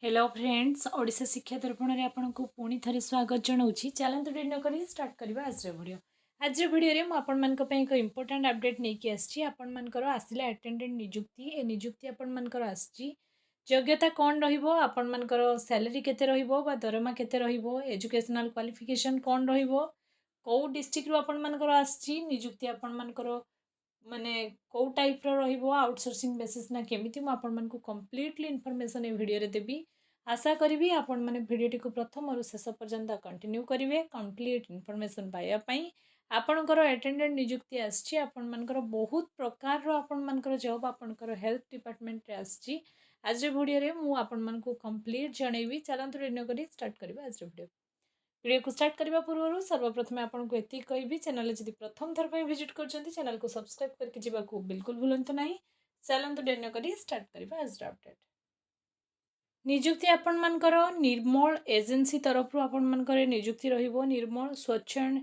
Hello friends Odisha शिक्षा दर्पण रे आपनको पुणी थरे स्वागत जनाऊँगी। चलते डेट न करी स्टार्ट करवा आज वीडियो। आज वीडियो रे आपण मानक पई एक इंपोर्टेंट अपडेट नहीं कि आछि। आपण मानकर आसिला अटेंडेंट नियुक्ति ए नियुक्ति आपण मानकर आछि। योग्यता कौन रहिबो, आपण मानकर सैलरी केते रहिबो बा दरमा केते रहिबो, एजुकेशनल क्वालिफिकेशन कौन रहिबो, को डिस्ट्रिक्ट रु आपण मानकर आछि नियुक्ति आपण मानकर माने को टाइप रो आउटसोर्सिंग बेसिस ना केमिति मु आपण मानकु कंप्लीटली इन्फॉर्मेशन ए वीडियो रे देबी। आशा करी आपण माने वीडियो को प्रथम और शेष पर्यंत कंटिन्यू करिवे कंप्लीट इन्फॉर्मेशन पाइबा पई। आपणकर अटेंडेंट नियुक्ति आछि, आपण मानकर बहुत प्रकार रो आपण मानकर जॉब आपणकर हेल्थ डिपार्टमेंट रे आछि। आज वीडियो रे मु आपण मानकु कंप्लीट जणैबी। चलंतु रेडियो करी स्टार्ट करबा आज वीडियो। वीडियो को स्टार्ट करने पूर्व सर्वप्रथम आपको ये कहबी, चैनल जब प्रथम थर पर विजिट कर चैनल को सब्सक्राइब करके जावाक बिल्कुल भूलु ना। चलते डेट न करी स्टार्ट करबा आज अपडेट। नियुक्ति आपण मानकर निर्मल एजेंसी तरफ आपण मानकर नियुक्ति रहिबो। निर्मल स्वच्छ एंड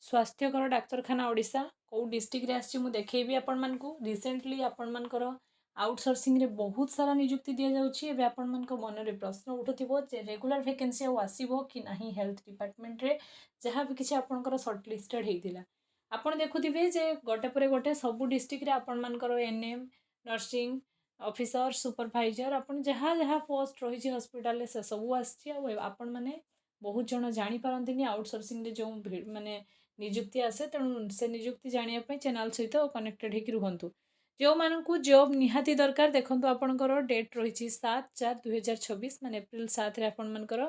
स्वास्थ्यकर डाक्तरखाना ओडिशा को डिस्ट्रिक्ट रे आछि मु देखैबी आपण मानकु। रिसेंटली आपण मानकर आउटसोर्सिंग रे बहुत सारा नियुक्ति दिया जाउछि। एबे आपण मानक मन रे प्रश्न उठुथिबो जे रेगुलर वैकेंसी आ आसीबो कि नाही हेल्थ डिपार्टमेंट रे, जहाँ भी किछि आपनकर शॉर्ट लिस्टेड हेतिला। आपण देखुथिबे जे गोटे परे गोटे सब डिस्ट्रिक्ट रे आपण मानकर एनएम नर्सिंग ऑफिसर सुपरवाइजर आपण जहाँ जहाँ पोस्ट रही हॉस्पिटल से सब आपण मैंने बहुत जन जानी पारंतिनी आउटसोर्सिंग रे जो माने नियुक्ति आसे। तेणु से नियुक्ति जानिया चैनल सहित कनेक्टेड होकर रुहतु। जो मानू जॉब निहाती दरकार देखो आपंकर डेट रही 7/4/2026 माने एप्रिल 7 रे आपण मानकर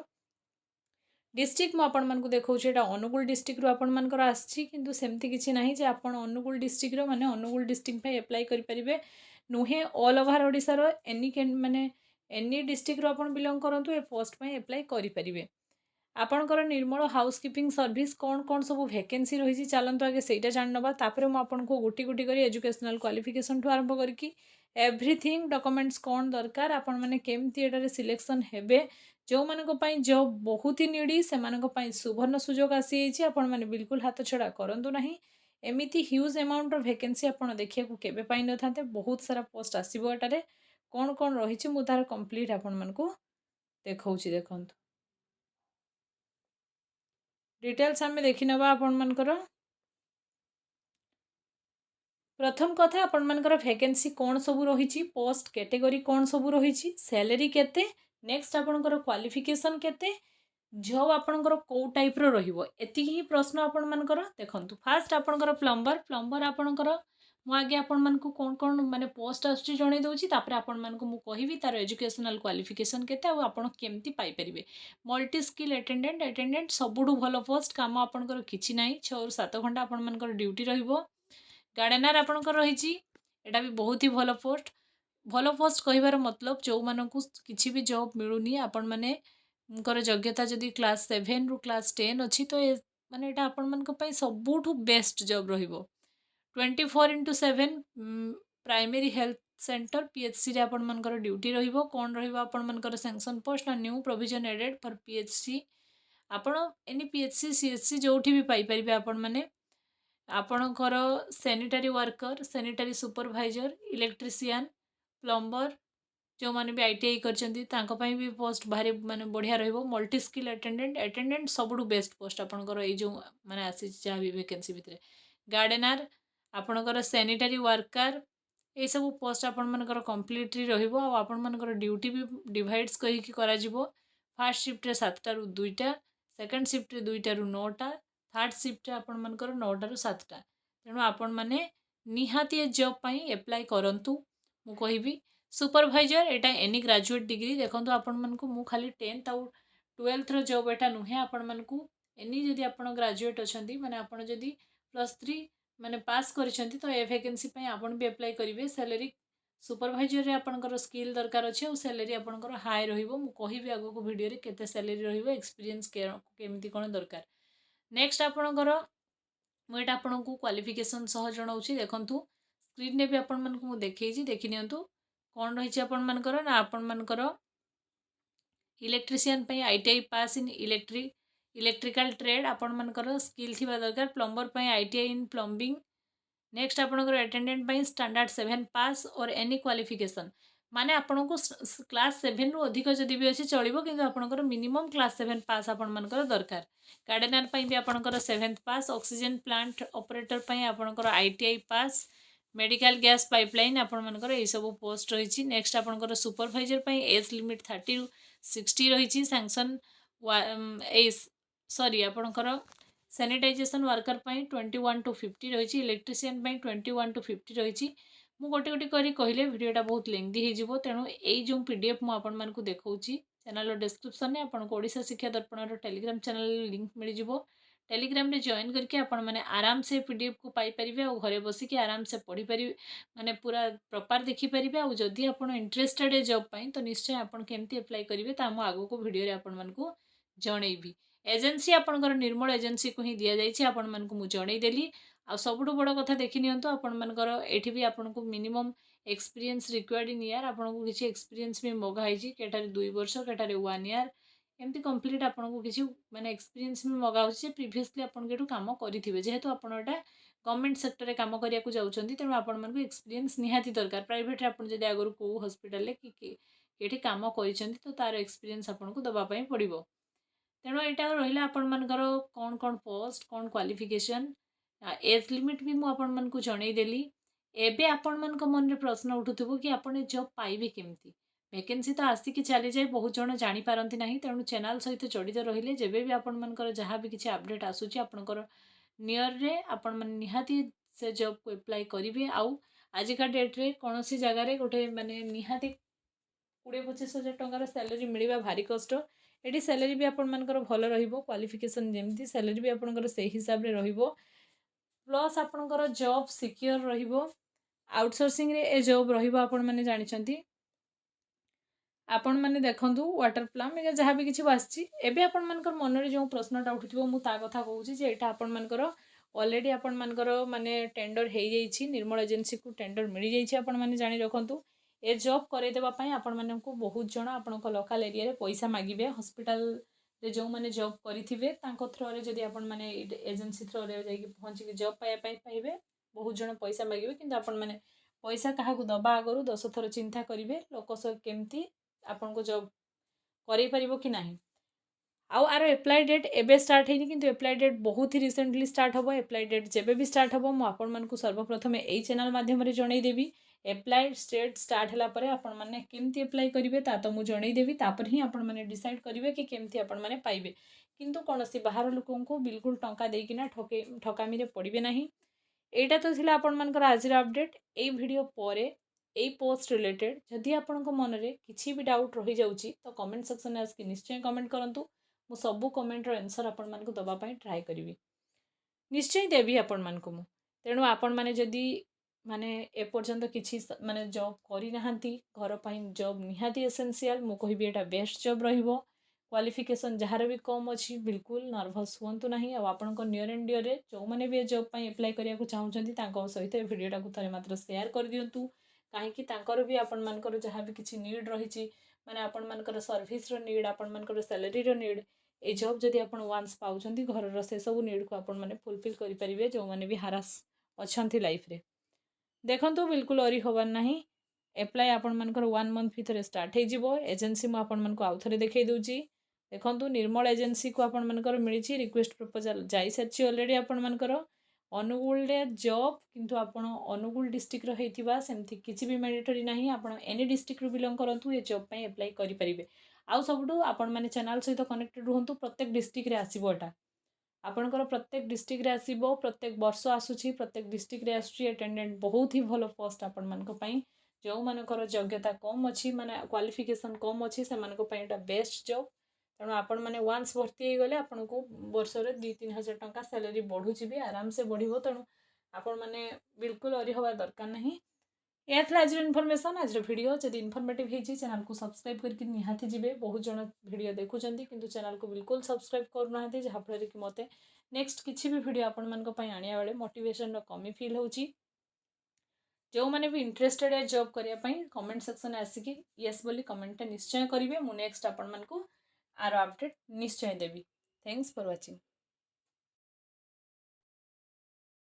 डिस्ट्रिक्ट मुझे देखा यहाँ अनुगुल डिस्ट्रिक्ट आपण मानकर आछि। किंतु सेमती किछि नाही जे आपण अनुगुल डिस्ट्रिक्ट रो माने अनुगुल डिस्ट्रिक्ट पे अप्लाई करि परिबे नुहे। ऑल ओवर ओडिशा रो एनी माने एनी डिस्ट्रिक्ट रो आपण बिलोंग करंतु ए पोस्ट पे अप्लाई करि परिबे। आपणकर निर्मल हाउसकीपिंग सर्विस कौन कौन सब वैकेंसी रही चलते आगे से जानवा। तापर मुझे गोटी गोटी कर एजुकेशनल क्वालिफिकेशन ठू आरंभ करके एवरीथिंग डॉक्यूमेंट्स कौन दरकार आपण मैंने केमती एटारे सिलेक्शन हेबे। जो मानक पई जॉब बहुत ही निडी से मानक पई सुवर्ण सुजोग आसी आपण मैंने बिल्कुल हाथ छड़ा करंतु नहीं। एमिति ह्यूज अमाउंट वैकेंसी आपण देखिया को केबे पाई न थाते। बहुत सारा पोस्ट आसीबो एटारे कौन कौन रही मु तार कंप्लीट आपण मानकु देखौछि। देखंतु डिटेल्स आम देखी नवा। आपण मानकर प्रथम कथा आपण मानकर वैकेंसी कौन सब रही, पोस्ट कैटेगरी कौन सब रही, सैलरी केते, नेक्स्ट आपणकर क्वालिफिकेशन केते, जॉब आपणकर को टाइप रो रहिबो। एति ही प्रश्न आपण मानकर देखंतु। फास्ट आपणकर प्लम्बर प्लम्बर आपणकर मु आगे आपण मानकु कौन कौन माने पोस्ट आछि जणे दउछि। तापर आपण मानकु मु कहिबी तार एजुकेशनल क्वालिफिकेशन केते आ आपण केमती पाई परिबे। मल्टी स्किल अटेंडेंट अटेंडेंट सबुठु भलो पोस्ट। काम आपणकर किछि नाही, 6 ରୁ 7 घंटा आपण मानकर ड्यूटी रहिबो। गार्डनर आपणकर रही एटा भी बहुत ही भलो पोस्ट। भलो पोस्ट कहिबार मतलब जो मानकु किछि भी जॉब मिलुनी आपण माने योग्यता जदि क्लास 7 रु क्लास 10 अच्छी तो माने एटा आपण मानक पई सबुठु बेस्ट जॉब रहिबो। 24/7 प्राइमरी हेल्थ सेंटर पीएचसी रे आपण मानकर ड्यूटी रहिबो। कौन रहिबो आपण मानकर सैंक्शन पोस्ट ना new provision added for PHC. आपण एनी पीएचसी सीएचसी जोठी भी पाई परिबे। आपण माने आपणकर sanitary worker sanitary supervisor electrician plumber जो मैंने भी आईटीआई करछंती भी पोस्ट भारी माने बढ़िया रहिबो। मल्टी स्किल अटेंडेंट अटेंडेंट सबुठु बेस्ट पोस्ट आपणकर ए जो माने आसी जहाँ भी वैकेंसी भितर। गार्डनर आपणकर सैनिटरी वर्कर ये सब पोस्ट आपण मानकर कंप्लीटली रहिबो। आ आपण मानकर ड्यूटी भी डिवाइड्स कहिकी करा जिवो। फर्स्ट शिफ्ट रे 7 टा रु 2 टा, सेकंड शिफ्ट रे 2 टा रु 9 टा, थर्ड शिफ्ट रे आपण मानकर 9 टा रु 7 टा। तेणु आपण माने निहाती ए जॉब पई अप्लाई करंतु। मु कहिबी सुपरवाइजर एटा एनी ग्रेजुएट डिग्री देखंतु आपण मानकु मु खाली 10th आउ 12th रो जॉब एटा नुहे। आपण मानकु एनी जदि आपण ग्रेजुएट अछंती माने आपण जदि +3 माने पास करिसंती तो ए वैकेंसी पई आपण भी अप्लाई करिवे। सैलरी सुपरवाइजर रे आपणकर स्किल दरकार अछि और सैलरी आपणकर हाई रहिबो। मु कहिबी आगो को वीडियो रे केते सैलरी रहिबो, एक्सपीरियंस केमिति कोन दरकार। नेक्स्ट आपणकर मु एटा आपणकु क्वालिफिकेशन सह जणाउछि। देखंतु स्क्रीन ने भी आपण मानकु मु देखैछि, देखि नियंतु कौन रही आपण मानकर ना आपण मानकर इलेक्ट्रीशियन पे ITI pass in electrical trade आपण मानकर स्किल थिबा दरकार। प्लम्बर पे आईटीआई इन प्लम्बिंग। नेक्स्ट आपणकर अटेंडेंट पे स्टैंडर्ड 7 पास और एनी क्वालिफिकेशन माने आपन को क्लास 7 रु अधिक जदि भी अच्छे चलो कि आपंकर मिनिमम क्लास 7 पास आपर दरकार गार्डेनर भी आपंकर 7th पास ऑक्सीजन प्लांट ऑपरेटर आपंकर ITI पास मेडिकल गैस पाइपलाइन आपंकर यही सब पोस्ट रही नेक्स्ट आपंकर सुपरवाइजर एज लिमिट 30 रु 60 रही सैंक्शन सॉरी आपंकर सैनिटाइजेशन वर्कर 21 to 50 रही इलेक्ट्रीशियन 21 to 50 रही मु गोटे गोटे करी कहले वीडियोटा बहुत लेंदी हो तेणु यही जो PDF मु आपण मानकु देखौची चैनल डिस्क्रिप्शन में आपको ओडिशा शिक्षा दर्पण टेलीग्राम चैनल लिंक मिल जिवो टेलीग्राम रे जॉइन करके आपण माने आराम से PDF को पाई परिबे और घरे बसी के आराम से पढ़ी परिबे माने पूरा प्रॉपर देखि परिबे और जदी आपण इंटरेस्टेड है जॉब पाई तो निश्चय आपण केमती अप्लाई करिवे ता मु आगो को वीडियो रे आपण मानकु जणैबी एजेंसी आपणकर निर्मल एजेंसी को ही दिया जाइए आपण मानकु मु जणै देली आ सबुठु बड़ कथा देखि नियंतु आपण मानकर एठी भी आपनको minimum experience required in year आपनको किसी एक्सपीरियंस भी मगा है केटारे 2 वर्ष केटारे 1 ईयर एमती कंप्लीट आपनको किसी माने एक्सपीरियंस भी मगा होची प्रीवियसली आपण केटु काम करिथिबे जेहेतु आपण एटा गवर्नमेंट सेक्टर रे काम करिया को जाउचंती तेनु आपण मानकु एक्सपीरियंस निहाती दरकार प्राइवेट रे आपण जदि आगरु को हॉस्पिटल रे कि केठी काम करिसंती तो तार एक्सपीरियंस आपनको दबा पई पड़िबो तेणु यहाँ रहा आपण मानकर कौन कौन पोस्ट कौन क्वालिफिकेशन एज लिमिट भी मुझे जनईदेली एबे आपण मन मन में प्रश्न उठुव कि आपने जॉब पाइबे केमती वैकेंसी तो आसिक चली जाए बहुत जन जापारती ना तेणु चैनल सहित जड़ित रहिले जब भी आपण मनकर जहाँ भी किसी अपडेट आसूची आपणकर नियर रे आपण मन निहाती से जॉब को अप्लाई करेंगे आउ आजिका डेट्रे कौन सी जगार गोटे माने निहाती 20-25 हजार टंकार सैलरी मिलवा भारी कष्ट ये सैलरी भी आपण मानकर भल रहिबो क्वालिफिकेशन जेमती सैलरी भी आपणकर से हिसाब रे रहिबो प्लस आपणकर जॉब सिक्योर रहिबो आउटसोर्सिंग रे ए जॉब रहिबो आपण माने जानिचंती आपण माने देखंतु वाटर प्लाम या जहाँ भी किछि आछि एबे आपण मानकर मन रे जो प्रश्नटा उठिथिबो मु ता कथा कहूची जे एटा आपण मानकर ऑलरेडी आपण मानकर माने टेंडर हे जाइछि निर्मल एजेंसी को टेंडर मिल जाइछि आपण माने जानि रखंतु ए जॉब करदेवाई आपण मानक बहुत जन आपण लोकल एरिया रे पैसा मागिबे हॉस्पिटल रे जो माने जॉब करिथिबे तांको थ्रो रे जदी आपण माने एजेंसी थ्रो रे जाई पहुंची के जॉब पाइबे बहुत जन पैसा मागिबे किंतु आपण माने पैसा काहा को दबा आगरु 10 थर चिंता करिवे लोक सब केमती आपण को जॉब करै परिबो कि नाही आउ आर एप्लाई डेट एबे स्टार्ट हेनी किंतु एप्लाई डेट बहुत ही रिसेंटली स्टार्ट होबो एप्लाई डेट जेबे भी स्टार्ट होबो मु आपण मानकु सर्वप्रथम एई चैनल माध्यम रे जणै देबी एप्लाई स्टेट स्टार्ट होला परे आपण माने केमती एप्लाई करिवे ता तो मु जणै देबी तापर ही आपण माने डिसाइड करिवे कि केमती आपण माने पाइबे किंतु कोनोसी बाहर लोकन को बिल्कुल टंका देकिना ठकामी रे पड़िबे नाही एटा तो थिला आपण मानकर आजिर अपडेट एई वीडियो परे एई पोस्ट रिलेटेड जदि आपण को मन रे किछि भी डाउट रहि जाउची तो कमेंट सेक्शन में आसि निश्चय कमेंट करंतु मु सबु कमेंट रो आंसर आपण मान को दबा पई ट्राई करिवि निश्चय देवी आपण मान को मु तेणु आपण माने जदि माने ए पर्यंत किछि माने जॉब करि नहांती घर पई जॉब निहाती एसेंशियल मु कहबी एटा बेस्ट जॉब रहिबो क्वालिफिकेशन जहार भी कम अच्छी बिल्कुल नर्भस हुंतु नहीं आ आपण को नियर एंड डियर रे जो माने भी जॉब पई अप्लाई करिया को चाहउछंती तांको सहित वीडियोटा को थरे मात्र शेयर कर दियंतु काहे कि तांकर भी आपण मानकर जहां भी किछि नीड रहिछि माने आपण मानकर सर्विस रो नीड आपण मानकर सैलरी रो नीड ए जॉब जदि आपण वांस पाउछंती घर रो से सब नीड को आपण माने फुलफिल करि परिबे जो माने भी हरास अछंती लाइफ रे देखंतु बिल्कुल अरी होबार नाही एप्लाई आपण मानकर 1 मंथ भीतर स्टार्ट हे जिवो एजेंसी मु आपण मानको आउ थरे देखै दउची देखंतु निर्मल एजेंसी को आपण मानकर मिलिछि रिक्वेस्ट प्रपोजल जाई सच्ची ऑलरेडी आपण मानकर अनुगुल रे जॉब किंतु आपण अनुगुल डिस्ट्रिक्ट रो हेतिबा सेमथि किछि भी मैंडेटरी नाही आपण एनी डिस्ट्रिक्ट रो बिलोंग करंतु ए जॉब पई अप्लाई करि परिबे आउ सबडू आपण माने चैनल सहित कनेक्टेड रहंतु प्रत्येक डिस्ट्रिक्ट रे आसीबो एटा आपणकर प्रत्येक डिस्ट्रिक्ट रे आसीबो प्रत्येक वर्ष आसुछि प्रत्येक डिस्ट्रिक्ट रे आसुछि अटेंडेंट बहुत ही भलो पोस्ट आपण मानको पई जो मानकर योग्यता कम अछि माने क्वालिफिकेशन कम अछि से मानको पई एटा बेस्ट जॉब तेणु आपण मैंने वांस भर्ती हो गले आपन को वर्ष रे 2-3 हजार टंका सैलरी बढ़ुची भी आराम से बढ़िबो तेणु आपण मैंने बिल्कुल अरी हवा दरकार नहीं या था आज इनफॉरमेशन आज वीडियो जब इनफॉर्मेटिव होती चैनल को सब्सक्राइब करके निहाती जीवे बहुत जन वीडियो देखुंत किंतु चैनल को बिल्कुल सब्सक्राइब करना जहाँफल कि मत नेक्स्ट किसी भी वीडियो आपण मानी आने बेले मोटिवेशन कमी फिल होची जो मैंने भी इंटरेस्टेड है जॉब करने कमेंट सेक्शन आसिक येस बोली कमेंट निश्चय करेंगे मुझे नेक्स्ट आपण मानक आर अपडेट निश्चय देवी थैंक्स फॉर वाचिंग।